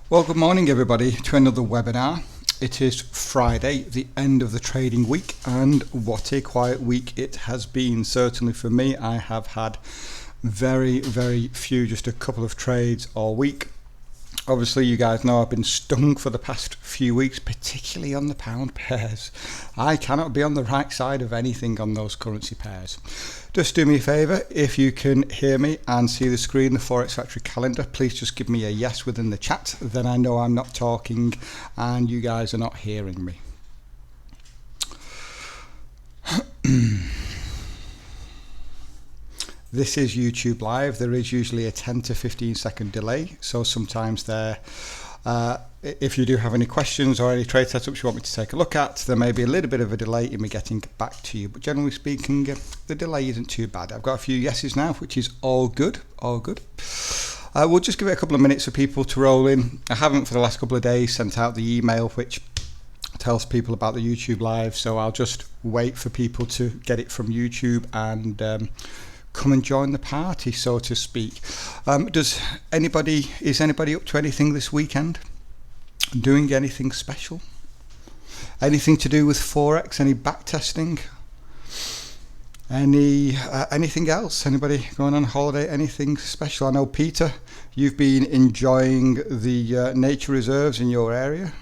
Well, good morning everybody to another webinar. It is Friday, the end of the trading week, and what a quiet week it has been. Certainly for me, I have had very few, just a couple of trades all week. Obviously, you guys know I've been stung for the past few weeks, particularly on the pound pairs. I cannot be on the right side of anything on those currency pairs. Just do me a favour, if you can hear me and see the screen, the Forex Factory calendar, please just give me a yes within the chat. Then I know I'm not talking and you guys are not hearing me. This is YouTube Live. There is usually a 10 to 15 second delay, so sometimes there, if you do have any questions or any trade setups you want me to take a look at, there may be a little bit of a delay in me getting back to you, but generally speaking, the delay isn't too bad. I've got a few yeses now, which is all good. We'll just give it a couple of minutes for people to roll in. I haven't for the last couple of days sent out the email which tells people about the YouTube Live, so I'll just wait for people to get it from YouTube and come and join the party, so to speak. Is anybody up to anything this weekend? Doing anything special? Anything to do with Forex? Any back testing? Anything else? Anybody going on holiday? Anything special? I know, Peter, you've been enjoying the nature reserves in your area.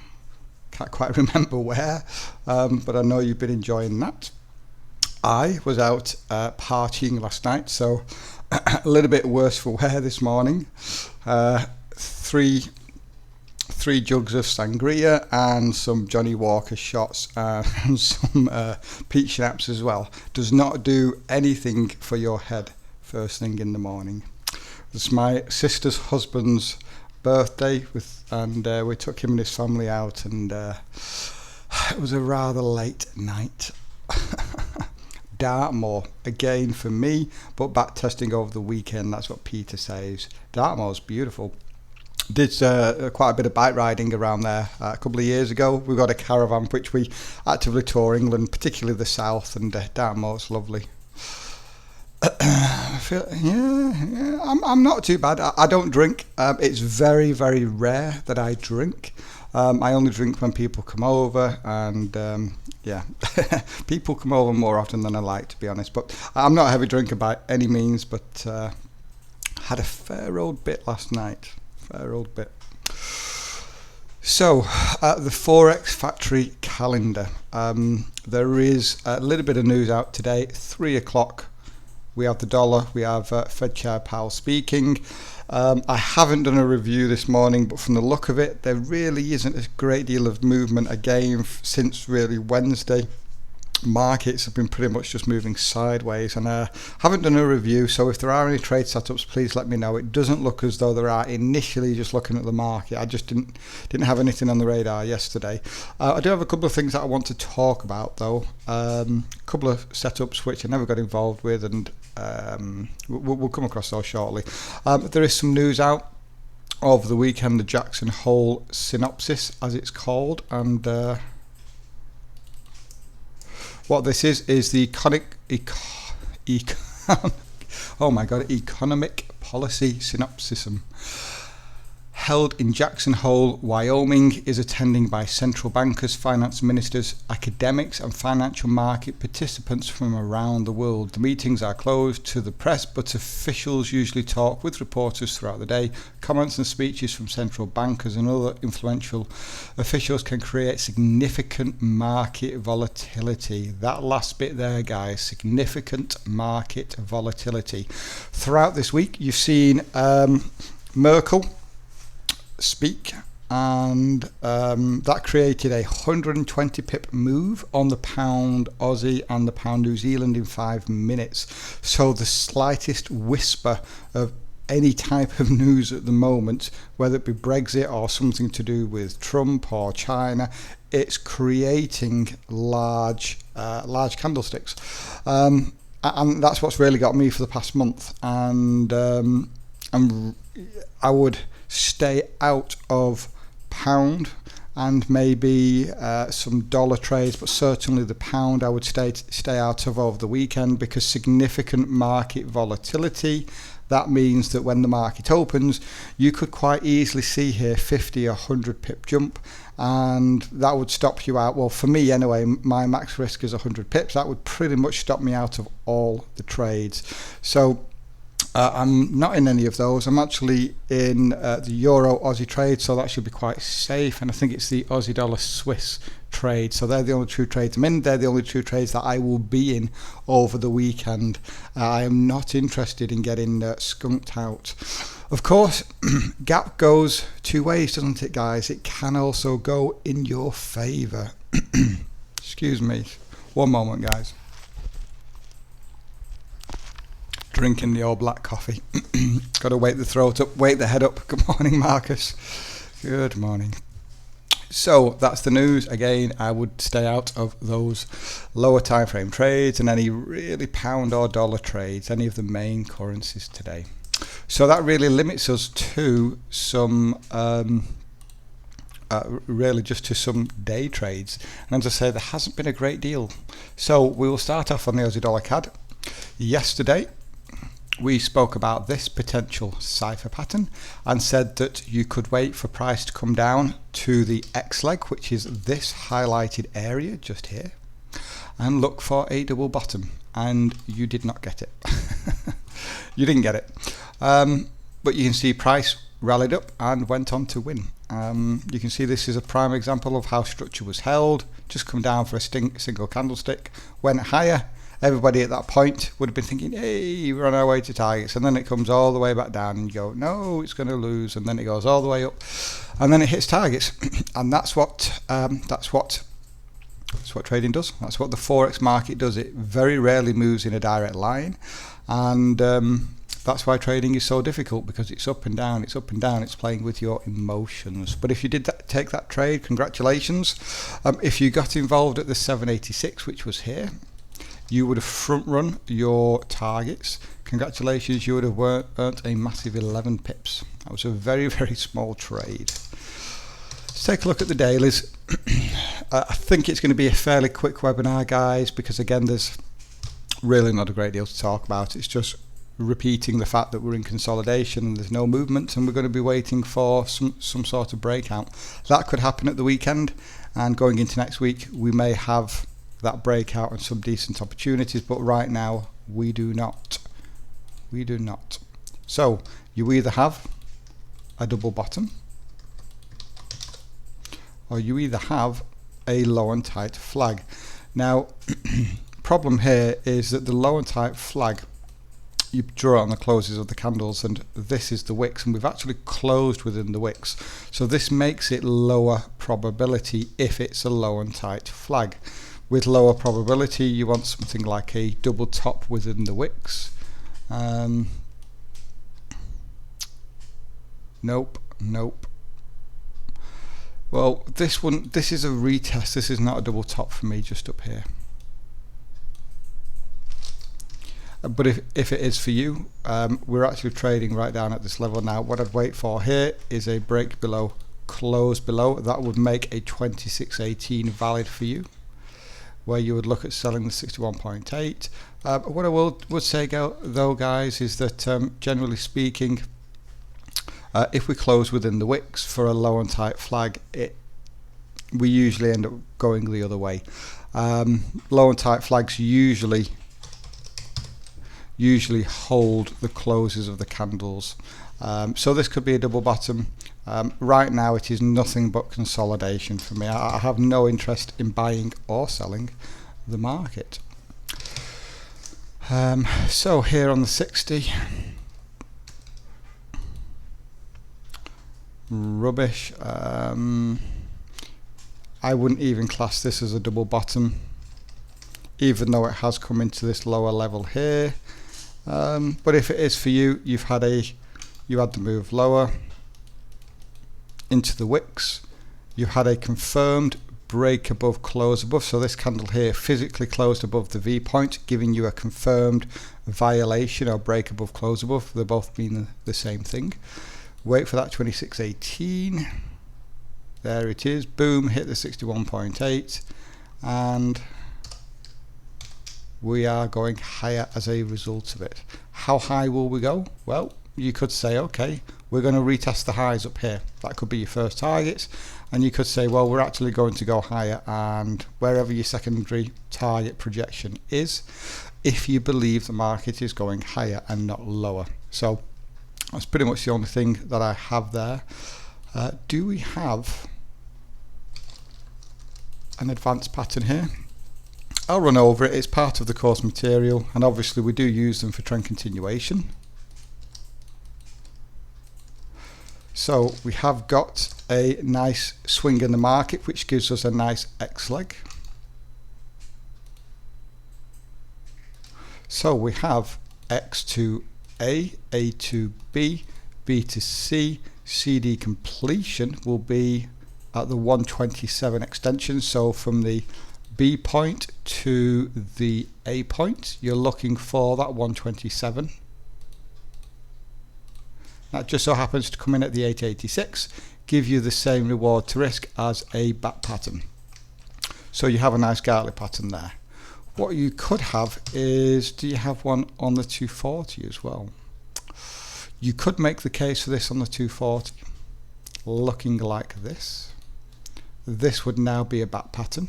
Can't quite remember where, but I know you've been enjoying that. I was out partying last night, so a little bit worse for wear this morning. Three jugs of sangria and some Johnny Walker shots and some peach schnapps as well. Does not do anything for your head first thing in the morning. It's my sister's husband's birthday, and we took him and his family out, and it was a rather late night. Dartmoor again for me, but back testing over the weekend, that's what Peter says. Dartmoor's beautiful. Did quite a bit of bike riding around there a couple of years ago. We got a caravan which we actively tour England, particularly the south, and Dartmoor's lovely. I'm not too bad. I don't drink. It's very rare that I drink. I only drink when people come over, and people come over more often than I like, to be honest. But I'm not a heavy drinker by any means, but had a fair old bit last night. So, the Forex Factory calendar. There is a little bit of news out today. 3 o'clock. We have the dollar, we have Fed Chair Powell speaking. I haven't done a review this morning, but from the look of it, there really isn't a great deal of movement again since really Wednesday. Markets have been pretty much just moving sideways, and I haven't done a review, so if there are any trade setups, please let me know. It doesn't look as though there are initially, just looking at the market. I just didn't have anything on the radar yesterday. I do have a couple of things that I want to talk about though. A couple of setups which I never got involved with, and we'll come across those shortly. There is some news out over the weekend, the Jackson Hole synopsis as it's called, and what this is the economic policy synopsis held in Jackson Hole, Wyoming, is attending by central bankers, finance ministers, academics and financial market participants from around the world. The meetings are closed to the press, but officials usually talk with reporters throughout the day. Comments and speeches from central bankers and other influential officials can create significant market volatility. That last bit there, guys, significant market volatility. Throughout this week, you've seen Merkel speak, and that created a 120 pip move on the pound Aussie and the pound New Zealand in 5 minutes. So the slightest whisper of any type of news at the moment, whether it be Brexit or something to do with Trump or China, it's creating large candlesticks, and that's what's really got me for the past month. And I would stay out of pound and maybe some dollar trades, but certainly the pound I would stay out of over the weekend, because significant market volatility that means that when the market opens, you could quite easily see here 50 or 100 pip jump, and that would stop you out. Well, for me anyway, my max risk is 100 pips. That would pretty much stop me out of all the trades. So I'm not in any of those. I'm actually in the Euro Aussie trade, so that should be quite safe. And I think it's the Aussie dollar Swiss trade. So they're the only two trades I'm in. They're the only two trades that I will be in over the weekend. I am not interested in getting skunked out. Of course, gap goes two ways, doesn't it, guys? It can also go in your favour. Excuse me. One moment, guys. Drinking the old black coffee. Got to wake the throat up, wake the head up. Good morning, Marcus. Good morning. So that's the news. Again, I would stay out of those lower time frame trades and any really pound or dollar trades, any of the main currencies today. So that really limits us to some really just to some day trades. And as I say, there hasn't been a great deal. So we will start off on the Aussie dollar CAD. Yesterday we spoke about this potential cipher pattern and said that you could wait for price to come down to the X leg, which is this highlighted area just here, and look for a double bottom, and you did not get it. You didn't get it, but you can see price rallied up and went on to win. You can see this is a prime example of how structure was held, just come down for a single candlestick, went higher. Everybody at that point would have been thinking, hey, we're on our way to targets, and then it comes all the way back down and you go, no, it's going to lose, and then it goes all the way up and then it hits targets. And that's what trading does. That's what the Forex market does. It very rarely moves in a direct line, and that's why trading is so difficult, because it's up and down, it's up and down, it's playing with your emotions. But if you did take that trade, congratulations. If you got involved at the 786, which was here, you would have front run your targets. Congratulations, you would have earned a massive 11 pips. That was a very, very small trade. Let's take a look at the dailies. I think it's going to be a fairly quick webinar, guys, because again, there's really not a great deal to talk about. It's just repeating the fact that we're in consolidation and there's no movement, and we're going to be waiting for some sort of breakout. That could happen at the weekend, and going into next week we may have that breakout and some decent opportunities, but right now we do not. So you either have a double bottom, or you either have a low and tight flag. Now problem here is that the low and tight flag, you draw it on the closes of the candles, and this is the wicks, and we've actually closed within the wicks, so this makes it lower probability if it's a low and tight flag. With lower probability, you want something like a double top within the wicks. Nope. Well, this is a retest. This is not a double top for me, just up here. But if it is for you, we're actually trading right down at this level now. What I'd wait for here is a break below, close below. That would make a 26.18 valid for you, where you would look at selling the 61.8. What I would say though, guys, is that generally speaking, if we close within the wicks for a low and tight flag, we usually end up going the other way. Low and tight flags usually hold the closes of the candles. So this could be a double bottom. Right now it is nothing but consolidation for me. I have no interest in buying or selling the market. So here on the 60, rubbish. I wouldn't even class this as a double bottom, even though it has come into this lower level here. But if it is for you, you had the move lower into the wicks, you had a confirmed break above, close above, so this candle here physically closed above the V point, giving you a confirmed violation or break above, close above. They both mean the same thing. Wait for that 26.18. There it is, boom, hit the 61.8, and we are going higher as a result of it. how high will we go? Well, you could say, okay, we're going to retest the highs up here. That could be your first targets. And you could say, well, we're actually going to go higher, and wherever your secondary target projection is, if you believe the market is going higher and not lower. So that's pretty much the only thing that I have there. Do we have an advanced pattern here? I'll run over it. It's part of the course material, and obviously we do use them for trend continuation. So we have got a nice swing in the market, which gives us a nice X leg. So we have X to A to B, B to C, CD completion will be at the 127 extension. So from the B point to the A point, you're looking for that 127. That just so happens to come in at the 886, give you the same reward to risk as a back pattern. So you have a nice Gartley pattern there. What you could have is, do you have one on the 240 as well? You could make the case for this on the 240, looking like this. This would now be a back pattern,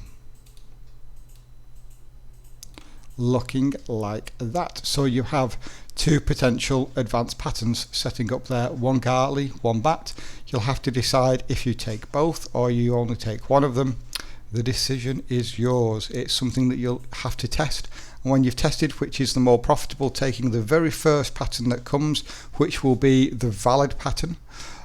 looking like that. So you have two potential advanced patterns setting up there, one Gartley, one BAT. You'll have to decide if you take both or you only take one of them. The decision is yours. It's something that you'll have to test, and when you've tested which is the more profitable, taking the very first pattern that comes, which will be the valid pattern,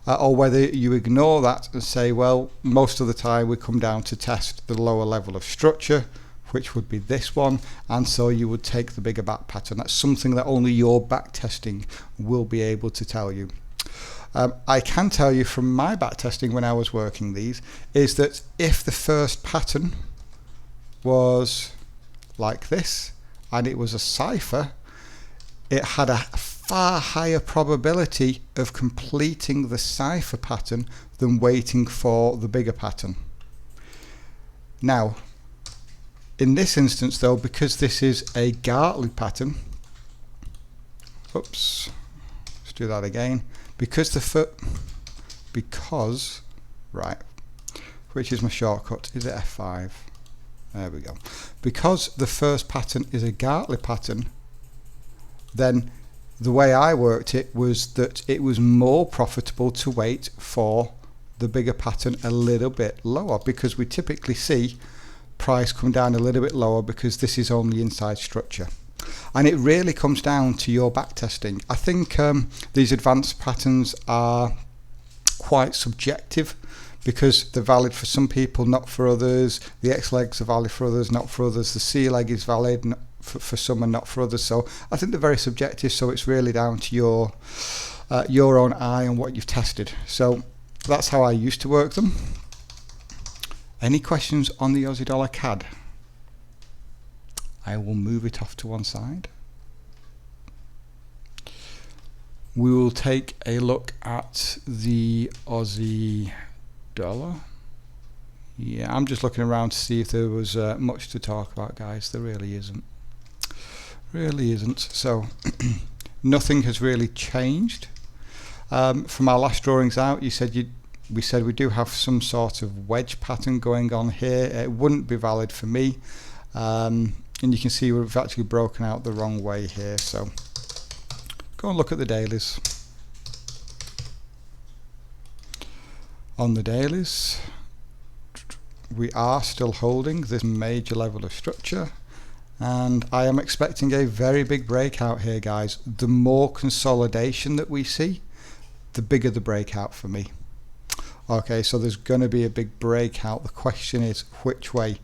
or whether you ignore that and say, well, most of the time we come down to test the lower level of structure, which would be this one, and so you would take the bigger back pattern. That's something that only your back testing will be able to tell you. I can tell you from my back testing when I was working these, is that if the first pattern was like this and it was a cipher, it had a far higher probability of completing the cipher pattern than waiting for the bigger pattern. Now, in this instance though, because this is a Gartley pattern, oops, let's do that again. Because right, which is my shortcut? Is it F5? There we go. Because the first pattern is a Gartley pattern, then the way I worked it was that it was more profitable to wait for the bigger pattern a little bit lower, because we typically see price come down a little bit lower because this is only inside structure. And it really comes down to your back testing. I think these advanced patterns are quite subjective because they're valid for some people, not for others. The X legs are valid for others, not for others. The C leg is valid for some and not for others. So I think they're very subjective. So it's really down to your own eye and what you've tested. So that's how I used to work them. Any questions on the Aussie dollar CAD? I will move it off to one side. We will take a look at the Aussie dollar. Yeah, I'm just looking around to see if there was much to talk about, guys. There really isn't. Really isn't. So nothing has really changed. From our last drawings out, we said we do have some sort of wedge pattern going on here. It wouldn't be valid for me. And you can see we've actually broken out the wrong way here. So go and look at the dailies. On the dailies, we are still holding this major level of structure, and I am expecting a very big breakout here, guys. The more consolidation that we see, the bigger the breakout for me. Okay, so there's going to be a big breakout. The question is which way.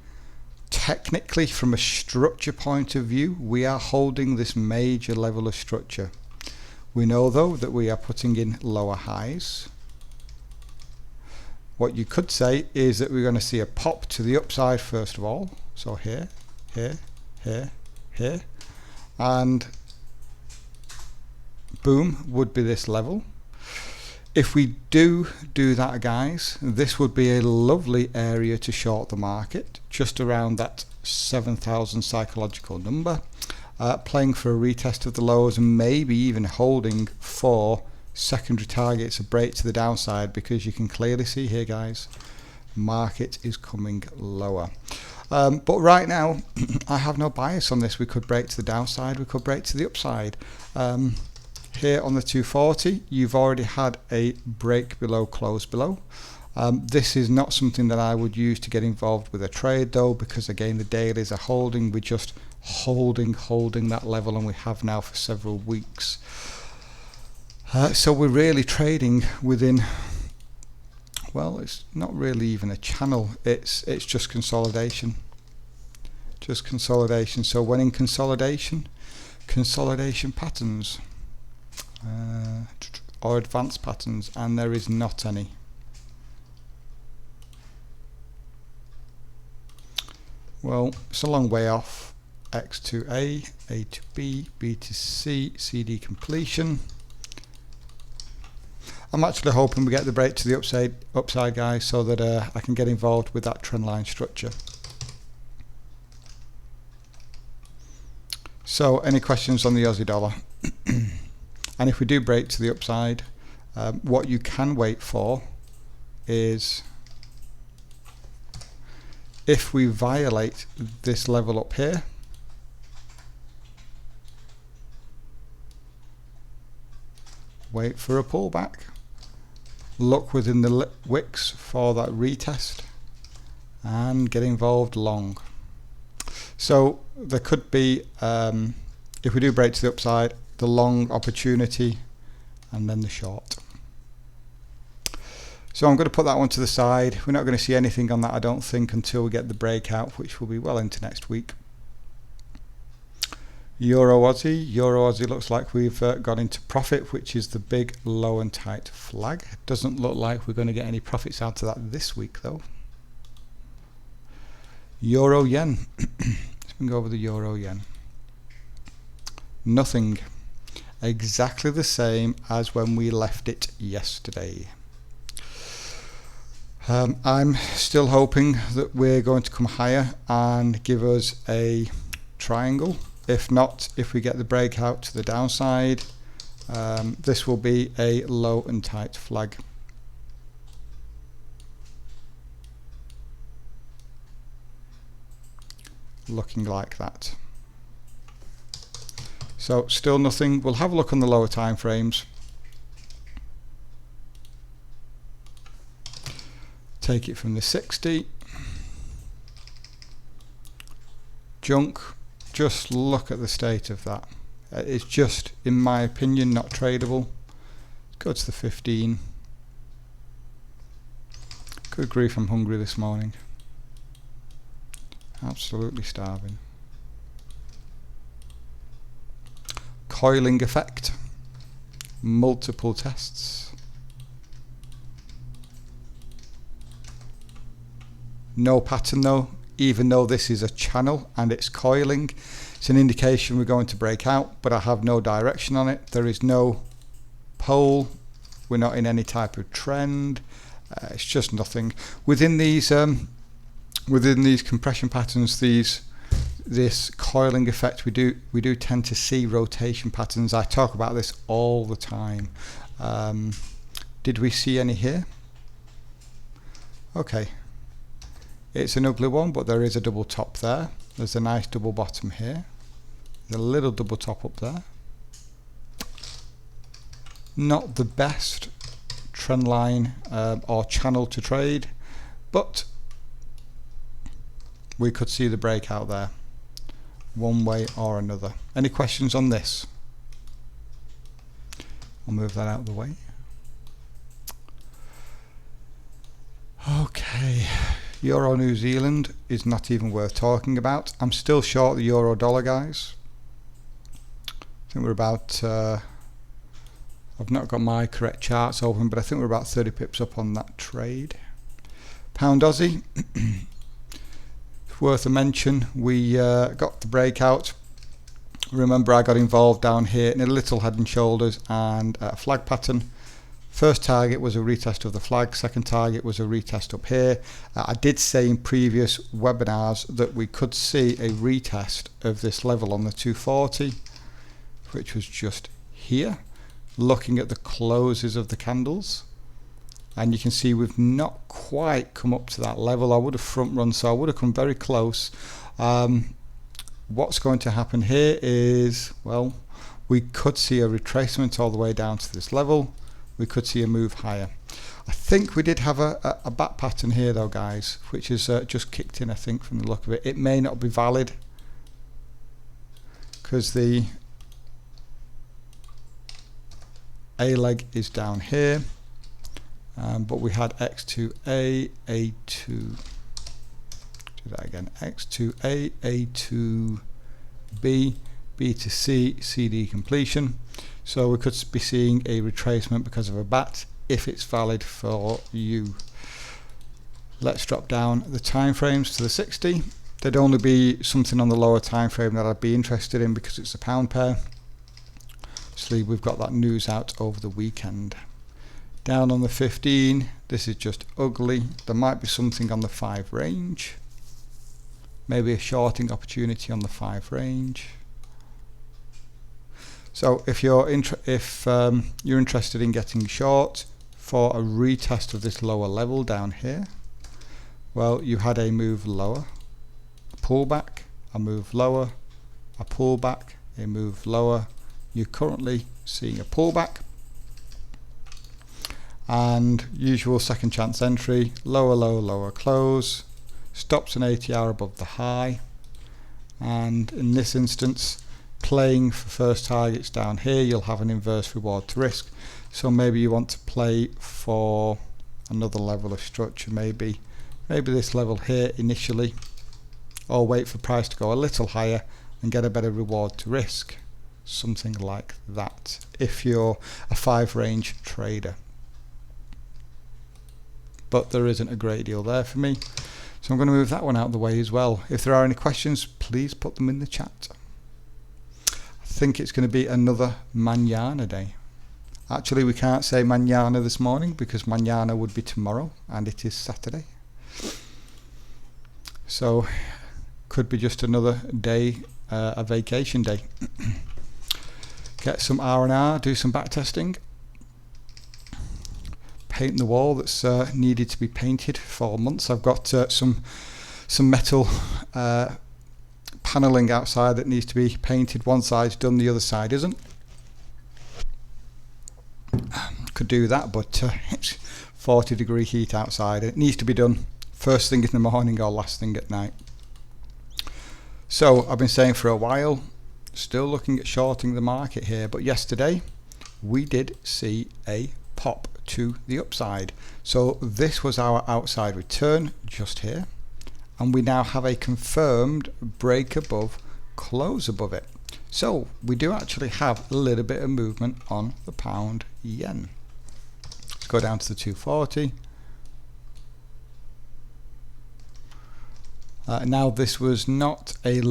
Technically, from a structure point of view, we are holding this major level of structure. We know though that we are putting in lower highs. What you could say is that we're going to see a pop to the upside first of all. So here, here, here, here, and boom would be this level. If we do that, guys, this would be a lovely area to short the market, just around that 7,000 psychological number. playing for a retest of the lows and maybe even holding for secondary targets, a break to the downside, because you can clearly see here, guys, market is coming lower. But right now I have no bias on this. We could break to the downside, we could break to the upside. Here on the 240 you've already had a break below, close below. This is not something that I would use to get involved with a trade though, because again the dailies are holding. We're just holding that level, and we have now for several weeks. So we're really trading within, well, it's not really even a channel, it's just consolidation. Just consolidation. So when in consolidation patterns or advanced patterns, and there is not any. Well, it's a long way off. X to A to B, B to C, CD completion. I'm actually hoping we get the break to the upside guys, so that I can get involved with that trend line structure. So any questions on the Aussie dollar? And if we do break to the upside, what you can wait for is, if we violate this level up here, wait for a pullback, look within the wicks for that retest and get involved long. So there could be, if we do break to the upside, the long opportunity and then the short. So I'm going to put that one to the side. We're not going to see anything on that, I don't think, until we get the breakout, which will be well into next week. Euro Aussie looks like we've got into profit, which is the big low and tight flag. It doesn't look like we're going to get any profits out of that this week though. Euro yen. Let's go over the euro yen. Nothing. Exactly the same as when we left it yesterday. I'm still hoping that we're going to come higher and give us a triangle. If not, if we get the breakout to the downside, this will be a low and tight flag. Looking like that. So still nothing. We'll have a look on the lower time frames. Take it from the 60. Junk. Just look at the state of that. It's just, in my opinion, not tradable. Go to the 15. Good grief, I'm hungry this morning. Absolutely starving. Coiling effect. Multiple tests. No pattern though. Even though this is a channel and it's coiling, it's an indication we're going to break out, but I have no direction on it. There is no pole. We're not in any type of trend. It's just nothing within these compression patterns. This coiling effect, we do tend to see rotation patterns. I talk about this all the time. Did we see any here? Okay. It's an ugly one, but there is a double top there. There's a nice double bottom here. There's a little double top up there. Not the best trend line or channel to trade, but we could see the breakout there, one way or another. Any questions on this? I'll move that out of the way. Okay. Euro New Zealand is not even worth talking about. I'm still short the euro dollar, guys. I think we're about, I've not got my correct charts open, but I think we're about 30 pips up on that trade. Pound Aussie, worth a mention. We got the breakout. Remember, I got involved down here in a little head and shoulders and a flag pattern. First target was a retest of the flag, second target was a retest up here. I did say in previous webinars that we could see a retest of this level on the 240, which was just here, looking at the closes of the candles. And you can see we've not quite come up to that level. I would have front run, so I would have come very close. What's going to happen here is, well, we could see a retracement all the way down to this level. We could see a move higher. I think we did have a back pattern here though, guys, which is just kicked in, I think, from the look of it. It may not be valid because the A leg is down here, but we had X2A, A2, do that again, X2A, A2B, B to C, CD completion. So we could be seeing a retracement because of a bat if it's valid for you. Let's drop down the time frames to the 60. There'd only be something on the lower time frame that I'd be interested in because it's a pound pair. Obviously we've got that news out over the weekend. Down on the 15, this is just ugly. There might be something on the 5 range. Maybe a shorting opportunity on the 5 range. So if you're interested in getting short for a retest of this lower level down here, well, you had a move lower, a pullback, a move lower, a pullback, a move lower. You're currently seeing a pullback, and usual second chance entry, lower, lower, lower close, stops an 80-hour above the high, and in this instance, playing for first targets down here, you'll have an inverse reward to risk. So maybe you want to play for another level of structure, maybe this level here initially, or wait for price to go a little higher and get a better reward to risk, something like that, if you're a 5 range trader. But there isn't a great deal there for me, so I'm going to move that one out of the way as well. If there are any questions, please put them in the chat. I think it's going to be another mañana day. Actually, we can't say mañana this morning because mañana would be tomorrow, and it is Saturday. So could be just another day, a vacation day. Get some R&R, do some back testing, paint the wall that's needed to be painted for months. I've got some metal paneling outside that needs to be painted. One side's done, the other side isn't. Could do that, but it's 40-degree heat outside. It needs to be done first thing in the morning or last thing at night. So I've been saying for a while, still looking at shorting the market here, but yesterday we did see a pop to the upside. So this was our outside return just here, and we now have a confirmed break above, close above it. So we do actually have a little bit of movement on the pound yen. Let's go down to the 240. Now this was not a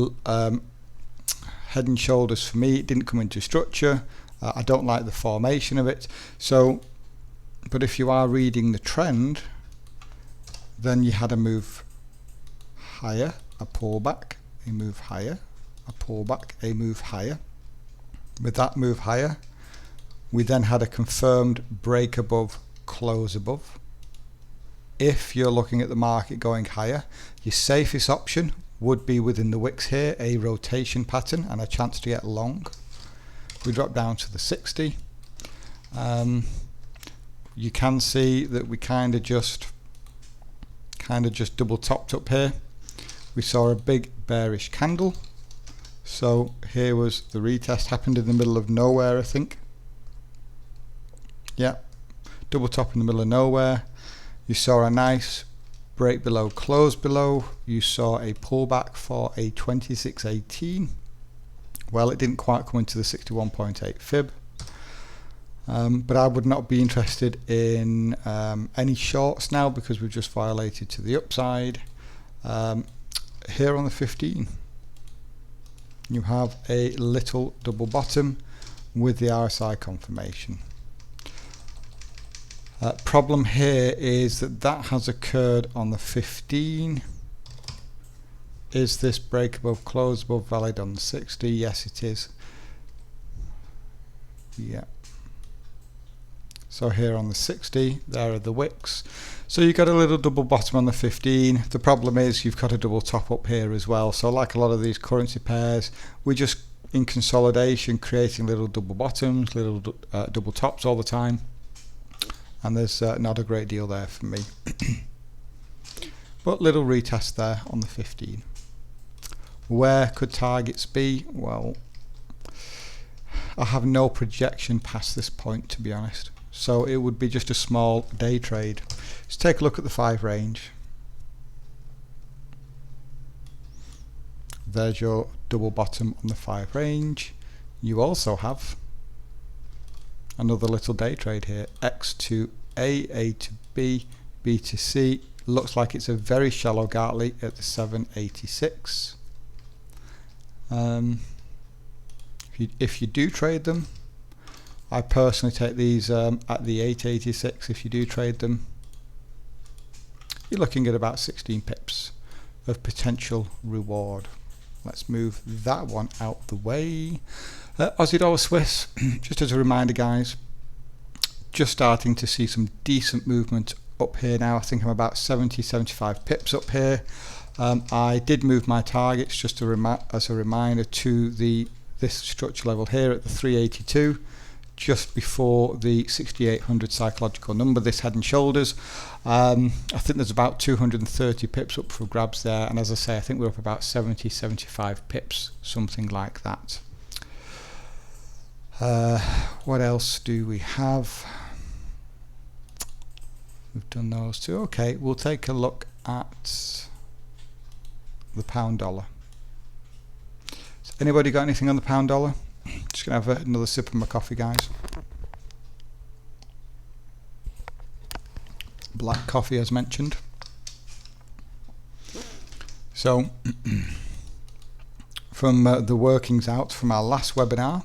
head and shoulders for me. It didn't come into structure. I don't like the formation of it. So, but if you are reading the trend, then you had a move higher, a pullback, a move higher, a pullback, a move higher. With that move higher, we then had a confirmed break above, close above. If you're looking at the market going higher, your safest option would be within the wicks here, a rotation pattern and a chance to get long. We drop down to the 60. You can see that we kind of just double topped up here. We saw a big bearish candle. So here was the retest, happened in the middle of nowhere, I think. Yeah, double top in the middle of nowhere. You saw a nice break below, close below. You saw a pullback for a 26.18. Well, it didn't quite come into the 61.8 fib. But I would not be interested in any shorts now because we've just violated to the upside. Here on the 15, you have a little double bottom with the RSI confirmation. Problem here is that has occurred on the 15. Is this break above, close above valid on the 60? Yes, it is. Yeah. So here on the 60, there are the wicks. So you've got a little double bottom on the 15. The problem is you've got a double top up here as well. So like a lot of these currency pairs, we're just in consolidation creating little double bottoms, little double tops all the time. And there's not a great deal there for me. But little retest there on the 15. Where could targets be? Well, I have no projection past this point, to be honest. So it would be just a small day trade. Let's take a look at the 5 range. There's your double bottom on the 5 range. You also have another little day trade here. X to A to B, B to C. Looks like it's a very shallow Gartley at the 786. If you do trade them, I personally take these at the 886. If you do trade them, you're looking at about 16 pips of potential reward. Let's move that one out the way. Aussie dollar Swiss, just as a reminder guys, just starting to see some decent movement up here now. I think I'm about 70-75 pips up here. I did move my targets just as a reminder to this structure level here at the 382, just before the 6800 psychological number, this head and shoulders. I think there's about 230 pips up for grabs there, and as I say, I think we're up about 70-75 pips, something like that. What else do we have? We've done those two. Okay, we'll take a look at the pound dollar. Has anybody got anything on the pound dollar? Just gonna have another sip of my coffee, guys. Black coffee as mentioned. So from the workings out from our last webinar,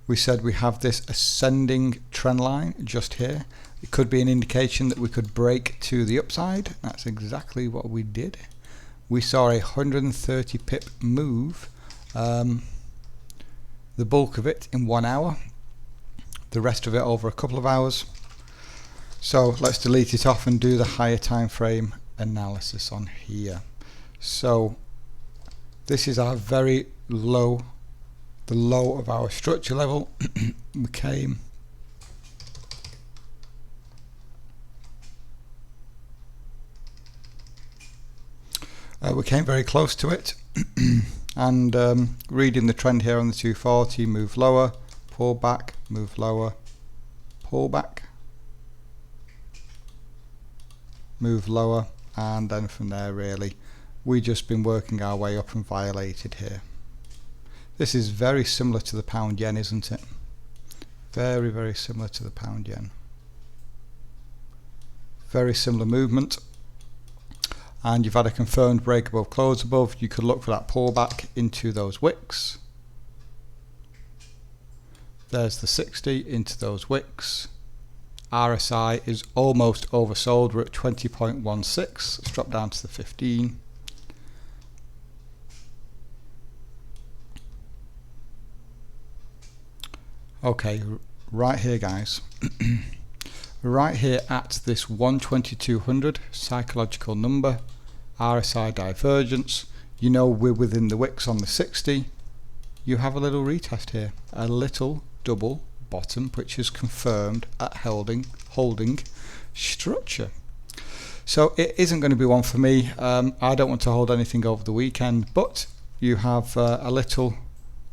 we said we have this ascending trend line just here. It could be an indication that we could break to the upside. That's exactly what we did. We saw a 130 pip move, the bulk of it in 1 hour, the rest of it over a couple of hours. So let's delete it off and do the higher time frame analysis on here. So this is our very low, the low of our structure level. We came very close to it. And reading the trend here on the 240, move lower, pull back, move lower, pull back, move lower, and then from there really we've just been working our way up and violated here. This is very similar to the pound yen, isn't it? Very, very similar to the pound yen. Very similar movement. And you've had a confirmed break above, close above. You could look for that pullback into those wicks. There's the 60 into those wicks. RSI is almost oversold. We're at 20.16. Let's drop down to the 15. Okay, right here guys. Right here at this 12200 psychological number, RSI divergence, you know we're within the wicks on the 60. You have a little retest here, a little double bottom which is confirmed at holding structure. So it isn't going to be one for me. I don't want to hold anything over the weekend, but you have a little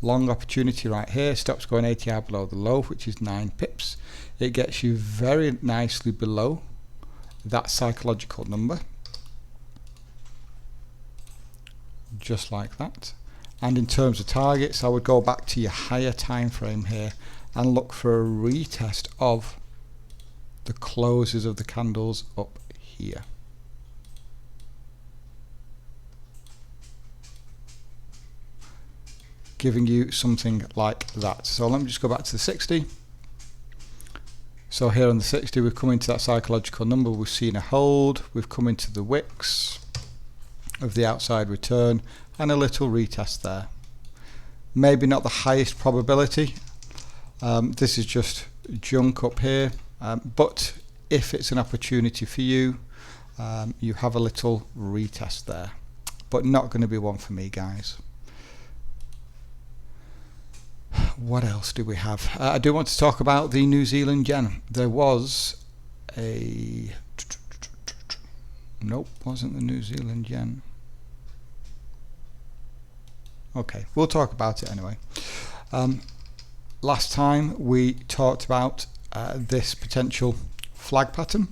long opportunity right here. Stops going 80 hours below the low, which is 9 pips. It gets you very nicely below that psychological number, just like that. And in terms of targets, I would go back to your higher time frame here and look for a retest of the closes of the candles up here. Giving you something like that. So let me just go back to the 60. So here on the 60 we've come into that psychological number, we've seen a hold, we've come into the wicks of the outside return and a little retest there. Maybe not the highest probability, this is just junk up here, but if it's an opportunity for you, you have a little retest there, but not going to be one for me, guys. What else do we have? I do want to talk about the New Zealand yen. There was a... Nope, wasn't the New Zealand yen. Okay, we'll talk about it anyway. Last time we talked about this potential flag pattern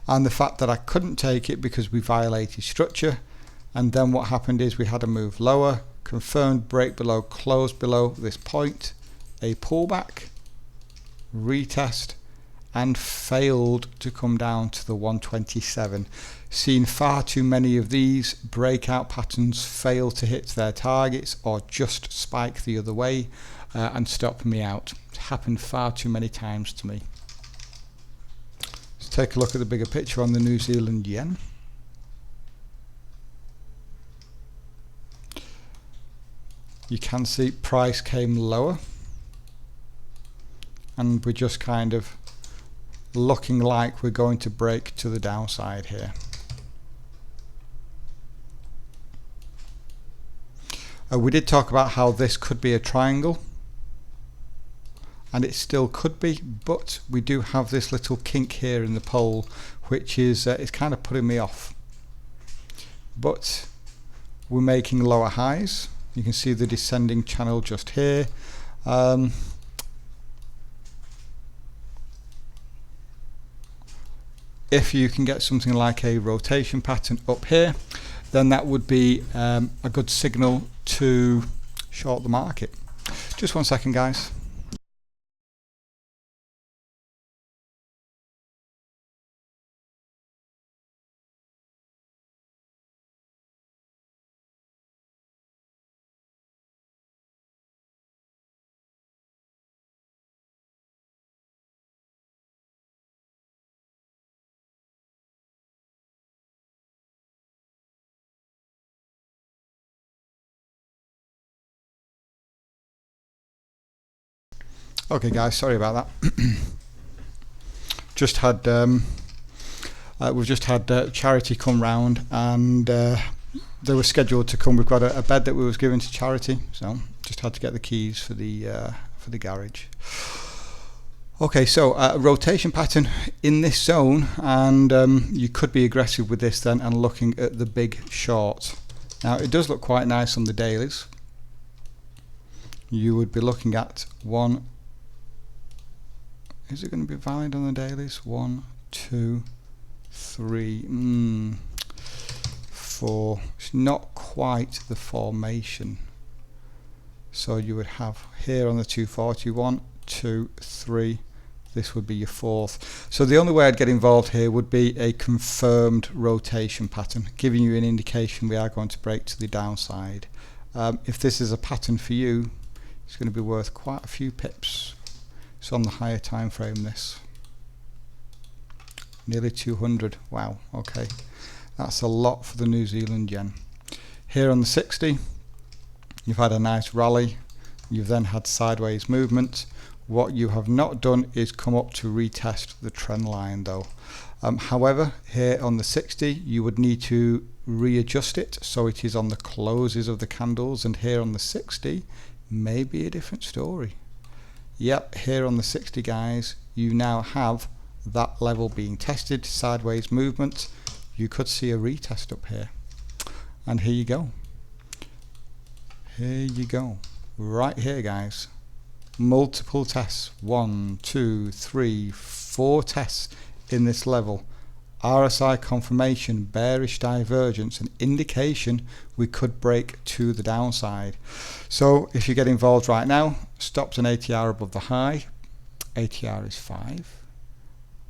and the fact that I couldn't take it because we violated structure, and then what happened is we had a move lower, confirmed break below, close below this point, a pullback, retest, and failed to come down to the 127. Seen far too many of these breakout patterns fail to hit their targets or just spike the other way and stop me out. It's happened far too many times to me. Let's take a look at the bigger picture on the New Zealand yen. You can see price came lower and we're just kind of looking like we're going to break to the downside here. We did talk about how this could be a triangle, and it still could be, but we do have this little kink here in the pole, which is it's kind of putting me off. But we're making lower highs. You can see the descending channel just here. If you can get something like a rotation pattern up here, then that would be a good signal to short the market. Just one second, guys. Okay guys, sorry about that. Just had we've just had charity come round, and they were scheduled to come. We've got a bed that we was given to charity, so just had to get the keys for the garage. Okay, so rotation pattern in this zone, and you could be aggressive with this then and looking at the big short. Now it does look quite nice on the dailies. You would be looking at one. Is it going to be valid on the dailies? 1, 2, 3, 4. It's not quite the formation. So you would have here on the 240, 1, 2, 3. This would be your fourth. So the only way I'd get involved here would be a confirmed rotation pattern, giving you an indication we are going to break to the downside. If this is a pattern for you, it's going to be worth quite a few pips. It's on the higher time frame, this. Nearly 200. Wow, okay. That's a lot for the New Zealand yen. Here on the 60, you've had a nice rally. You've then had sideways movement. What you have not done is come up to retest the trend line though. However, here on the 60, you would need to readjust it so it is on the closes of the candles, and here on the 60, maybe a different story. Yep, here on the 60, guys, you now have that level being tested, sideways movement. You could see a retest up here, and here you go. Here you go, right here, guys. Multiple tests, 1, 2, 3, 4 tests in this level. RSI confirmation, bearish divergence, an indication we could break to the downside. So if you get involved right now, stops an ATR above the high. ATR is 5,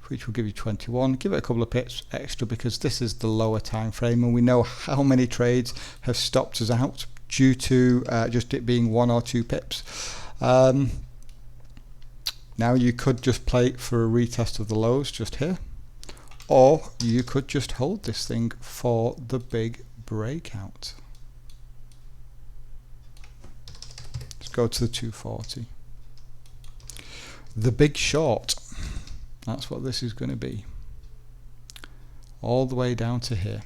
which will give you 21. Give it a couple of pips extra because this is the lower time frame, and we know how many trades have stopped us out due to just it being 1 or 2 pips. Now Now you could just play for a retest of the lows just here, or you could just hold this thing for the big breakout. Let's go to the 240. The big short, that's what this is going to be, all the way down to here.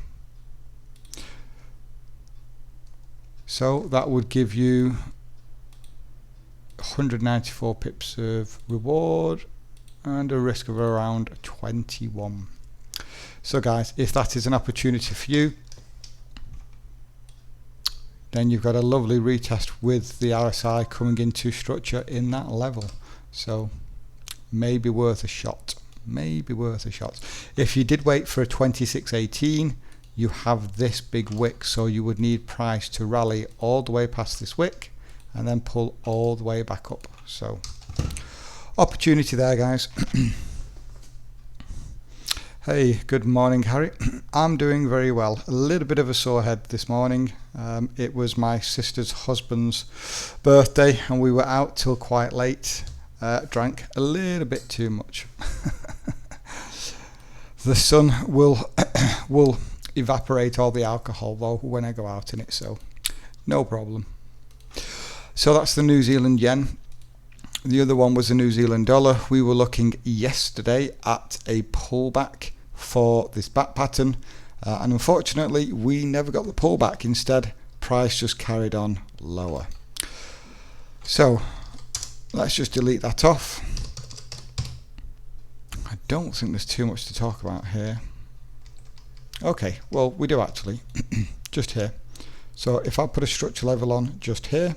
So that would give you 194 pips of reward and a risk of around 21. So guys, if that is an opportunity for you, then you've got a lovely retest with the RSI coming into structure in that level. So maybe worth a shot. Maybe worth a shot. If you did wait for a 2618, you have this big wick, so you would need price to rally all the way past this wick and then pull all the way back up. So opportunity there, guys. Hey, good morning, Harry. I'm doing very well. A little bit of a sore head this morning. It was my sister's husband's birthday and we were out till quite late. Drank a little bit too much. The sun will evaporate all the alcohol though when I go out in it, so no problem. So that's the New Zealand yen. The other one was the New Zealand dollar. We were looking yesterday at a pullback for this back pattern, and unfortunately we never got the pullback. Instead, price just carried on lower. So let's just delete that off. I don't think there's too much to talk about here. Okay, well we do actually. Just here. So if I put a structure level on just here,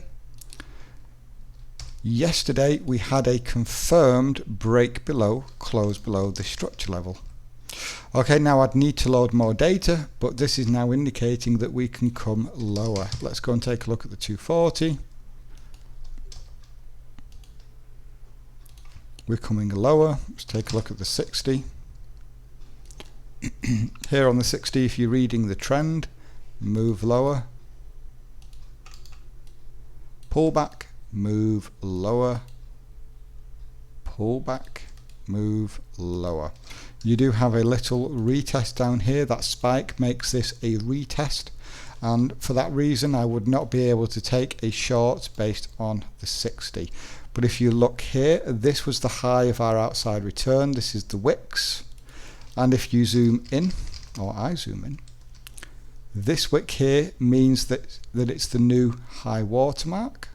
yesterday we had a confirmed break below, close below the structure level. Okay, now I'd need to load more data, but this is now indicating that we can come lower. Let's go and take a look at the 240. We're coming lower. Let's take a look at the 60. Here on the 60, if you're reading the trend, move lower, pull back, move lower, pull back, move lower. You do have a little retest down here. That spike makes this a retest, and for that reason I would not be able to take a short based on the 60. But if you look here, this was the high of our outside return. This is the wicks, and if you zoom in, or I zoom in, this wick here means that it's the new high watermark,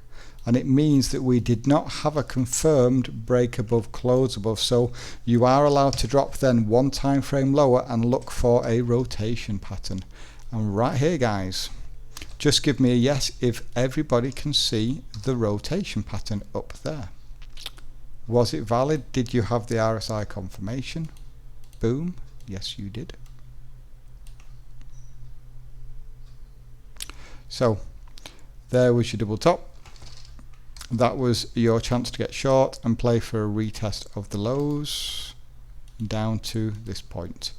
and it means that we did not have a confirmed break above, close above. So you are allowed to drop then one time frame lower and look for a rotation pattern. And right here, guys, just give me a yes if everybody can see the rotation pattern up there. Was it valid? Did you have the RSI confirmation? Boom. Yes, you did. So there was your double top. That was your chance to get short and play for a retest of the lows down to this point.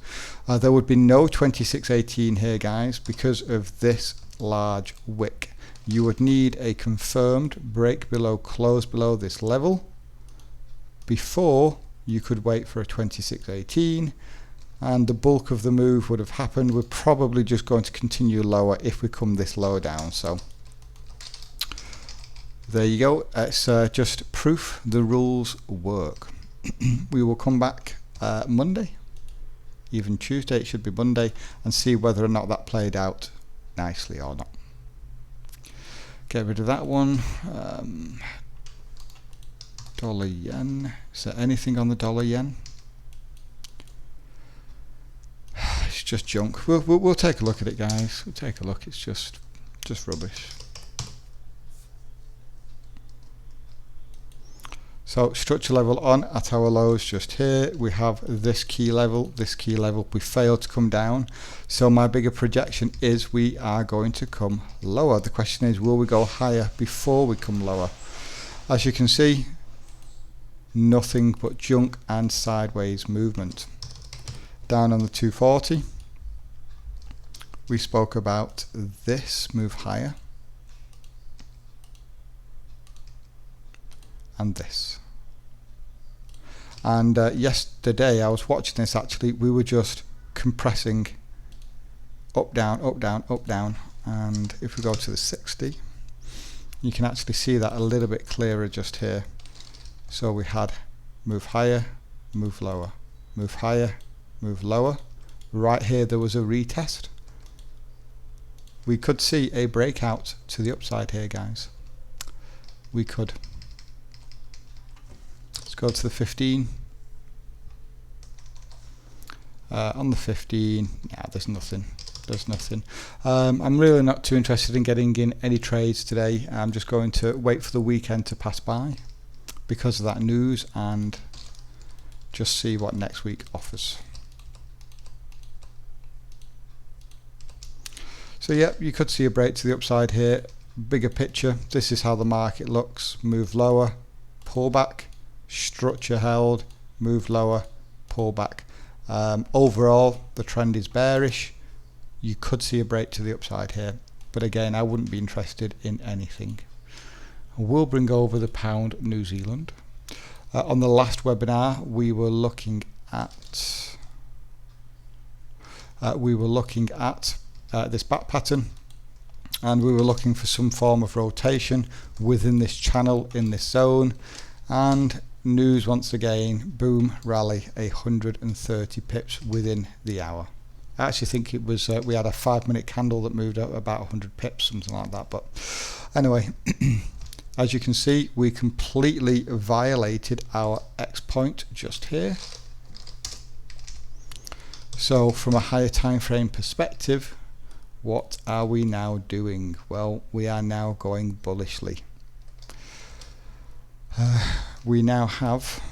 There would be no 2618 here, guys, because of this large wick. You would need a confirmed break below, close below this level before you could wait for a 2618, and the bulk of the move would have happened. We're probably just going to continue lower if we come this low down. So there you go. It's just proof the rules work. We will come back Monday, even Tuesday, it should be Monday, and see whether or not that played out nicely or not. Get rid of that one. Dollar yen. Is there anything on the dollar yen? It's just junk. We'll take a look at it, guys. We'll take a look. It's just rubbish. So structure level on at our lows just here. We have this key level, we failed to come down. So my bigger projection is we are going to come lower. The question is, will we go higher before we come lower? As you can see, nothing but junk and sideways movement. Down on the 240, we spoke about this move higher and this. And yesterday I was watching this, actually we were just compressing up down up down up down, and if we go to the 60 you can actually see that a little bit clearer just here. So we had move higher, move lower, move higher, move lower. Right here there was a retest. We could see a breakout to the upside here, guys. We could. Let's go to the 15. On the 15, yeah, there's nothing. There's nothing. I'm really not too interested in getting in any trades today. I'm just going to wait for the weekend to pass by because of that news and just see what next week offers. So yeah, you could see a break to the upside here. Bigger picture, this is how the market looks. Move lower, pull back, structure held, move lower, pull back. Overall the trend is bearish. You could see a break to the upside here, but again I wouldn't be interested in anything. We'll bring over the pound New Zealand. On the last webinar we were looking at this back pattern, and we were looking for some form of rotation within this channel in this zone, and news once again, boom, rally 130 pips within the hour. I actually think it was we had a 5-minute candle that moved up about 100 pips, something like that. But anyway, as you can see, we completely violated our X point just here. So from a higher time frame perspective, what are we now doing? Well, we are now going bullishly. We now have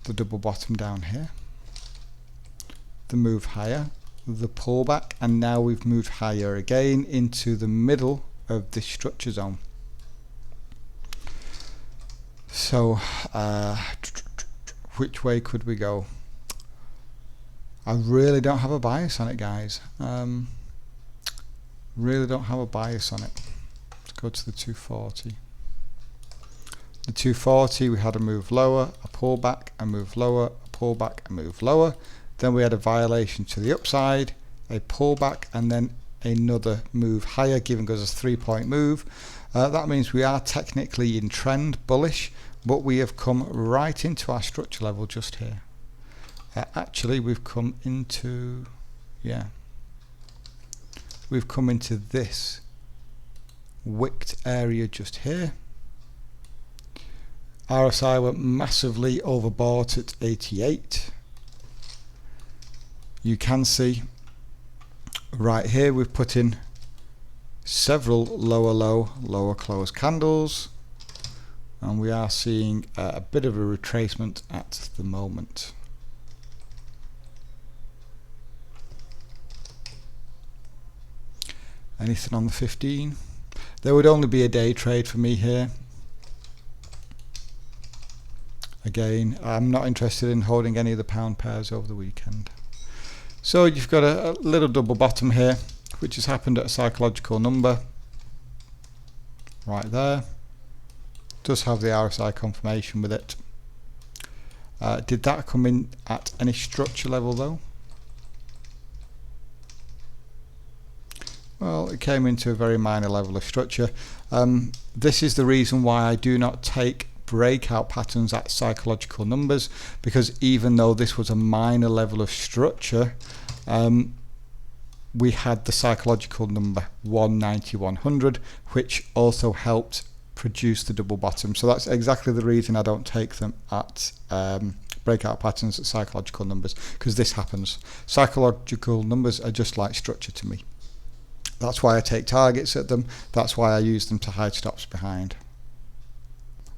the double bottom down here, the move higher, the pullback, and now we've moved higher again into the middle of this structure zone. So which way could we go? I really don't have a bias on it, guys. Really don't have a bias on it. Let's go to the 240. The 240, we had a move lower, a pullback, a move lower, a pullback, a move lower. Then we had a violation to the upside, a pullback, and then another move higher, giving us a 3-point move. That means we are technically in trend bullish, but we have come right into our structure level just here. Actually, we've come into, yeah, we've come into this wicked area just here. RSI went massively overbought at 88. You can see right here we've put in several lower low, lower close candles, and we are seeing a bit of a retracement at the moment. Anything on the 15? There would only be a day trade for me here. Again, I'm not interested in holding any of the pound pairs over the weekend. So you've got a little double bottom here, which has happened at a psychological number right there. Does have the RSI confirmation with it. Did that come in at any structure level though? Well, it came into a very minor level of structure. This is the reason why I do not take breakout patterns at psychological numbers, because even though this was a minor level of structure, we had the psychological number 190-100, which also helped produce the double bottom. So that's exactly the reason I don't take them at breakout patterns at psychological numbers, because this happens. Psychological numbers are just like structure to me. That's why I take targets at them. That's why I use them to hide stops behind.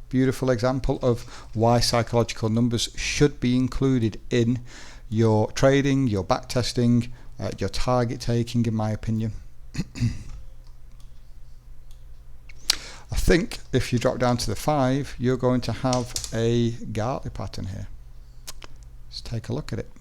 Beautiful example of why psychological numbers should be included in your trading, your back testing, your target taking, in my opinion. I think if you drop down to the 5, you're going to have a Gartley pattern here. Let's take a look at it.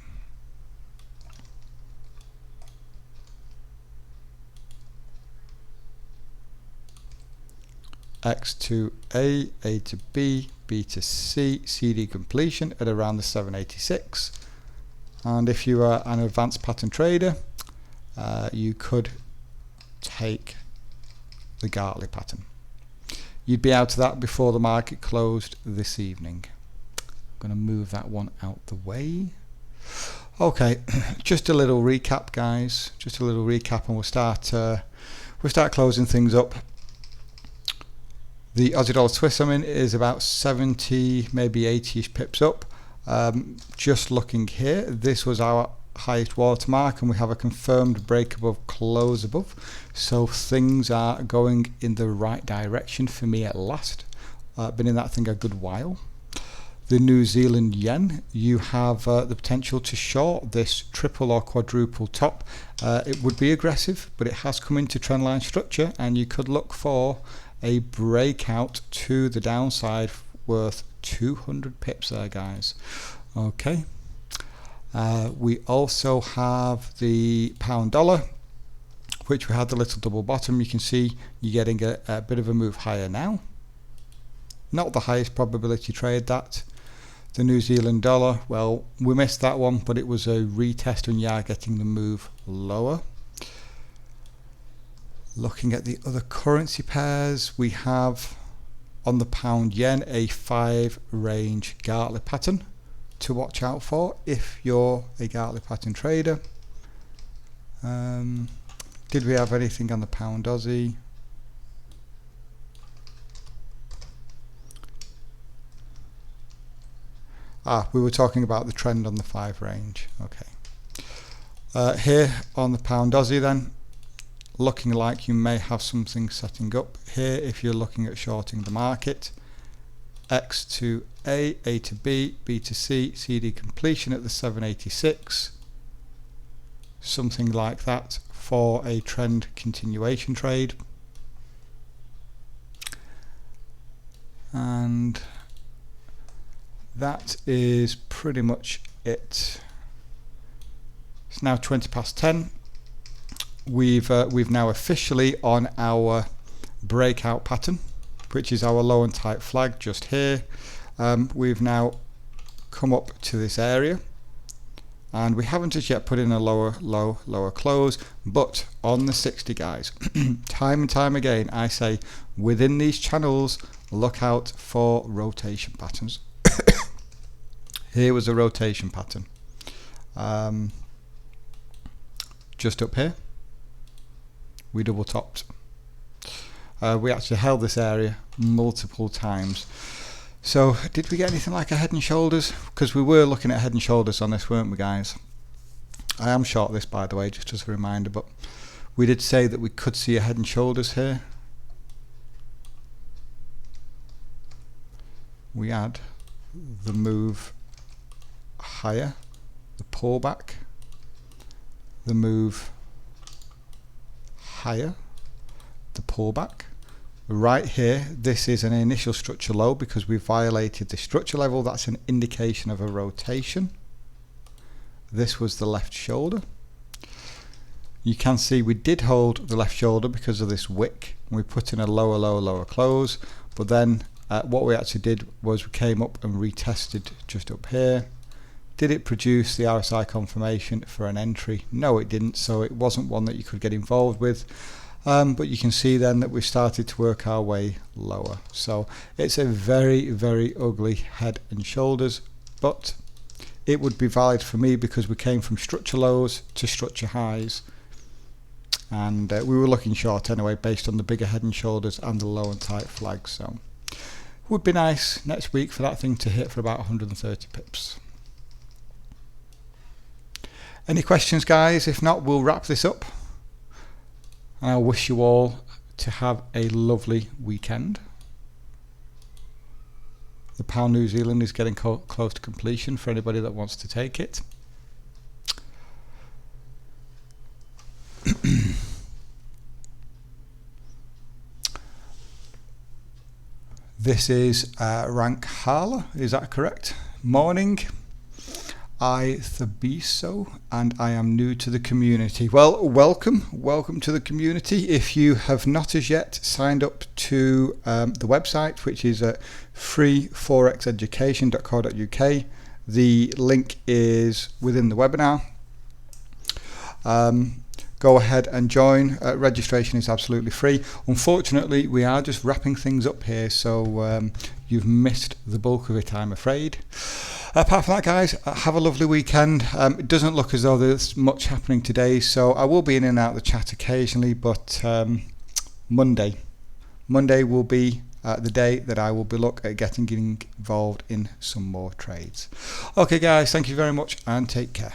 X to A to B, B to C, CD completion at around the 786. And if you are an advanced pattern trader, you could take the Gartley pattern. You'd be out of that before the market closed this evening. I'm going to move that one out the way. Okay, just a little recap, guys. Just a little recap, and we'll start closing things up. The Aussie dollar Swiss I'm in is about 70, maybe 80ish pips up. Just looking here, this was our highest watermark, and we have a confirmed break above, close above, so things are going in the right direction for me at last. Been in that thing a good while. The New Zealand yen, you have the potential to short this triple or quadruple top. It would be aggressive, but it has come into trendline structure, and you could look for a breakout to the downside worth 200 pips there, guys. Okay. We also have the pound dollar, which we had the little double bottom. You can see you're getting a bit of a move higher now. Not the highest probability trade, that. The New Zealand dollar, well, we missed that one, but it was a retest, and you are getting the move lower. Looking at the other currency pairs, we have on the pound yen a 5 range Gartley pattern to watch out for if you're a Gartley pattern trader. Did we have anything on the pound Aussie? We were talking about the trend on the 5 range. Okay. Here on the pound Aussie then, looking like you may have something setting up here if you're looking at shorting the market. X to A to B, B to C, CD completion at the 786. Something like that for a trend continuation trade. And that is pretty much it. It's now 20 past 10. We've now officially on our breakout pattern, which is our low and tight flag just here. We've now come up to this area, and we haven't as yet put in a lower close, but on the 60, guys, time and time again I say within these channels look out for rotation patterns. Here was a rotation pattern, just up here. We double topped. We actually held this area multiple times. So did we get anything like a head and shoulders? Because we were looking at head and shoulders on this, weren't we, guys? I am short this, by the way, just as a reminder, but we did say that we could see a head and shoulders here. We had the move higher, the pullback, the move higher, the pullback. Right here, this is an initial structure low because we violated the structure level. That's an indication of a rotation. This was the left shoulder. You can see we did hold the left shoulder because of this wick. We put in a lower close, but then what we actually did was we came up and retested just up here. Did it produce the RSI confirmation for an entry? No, it didn't, so it wasn't one that you could get involved with. But you can see then that we started to work our way lower. So it's a very, very ugly head and shoulders, but it would be valid for me because we came from structure lows to structure highs, and we were looking short anyway based on the bigger head and shoulders and the low and tight flags. So it would be nice next week for that thing to hit for about 130 pips. Any questions, guys? If not, we'll wrap this up. And I wish you all to have a lovely weekend. The pound New Zealand is getting close to completion for anybody that wants to take it. This is Rank Harla, is that correct? Morning. Thabiso, and I am new to the community. Well, welcome to the community. If you have not as yet signed up to the website, which is at freeforexeducation.co.uk, the link is within the webinar. Go ahead and join. Registration is absolutely free. Unfortunately, we are just wrapping things up here, so you've missed the bulk of it, I'm afraid. Apart from that, guys, have a lovely weekend. It doesn't look as though there's much happening today, so I will be in and out of the chat occasionally, but Monday will be the day that I will be getting involved in some more trades. Okay, guys, thank you very much and take care.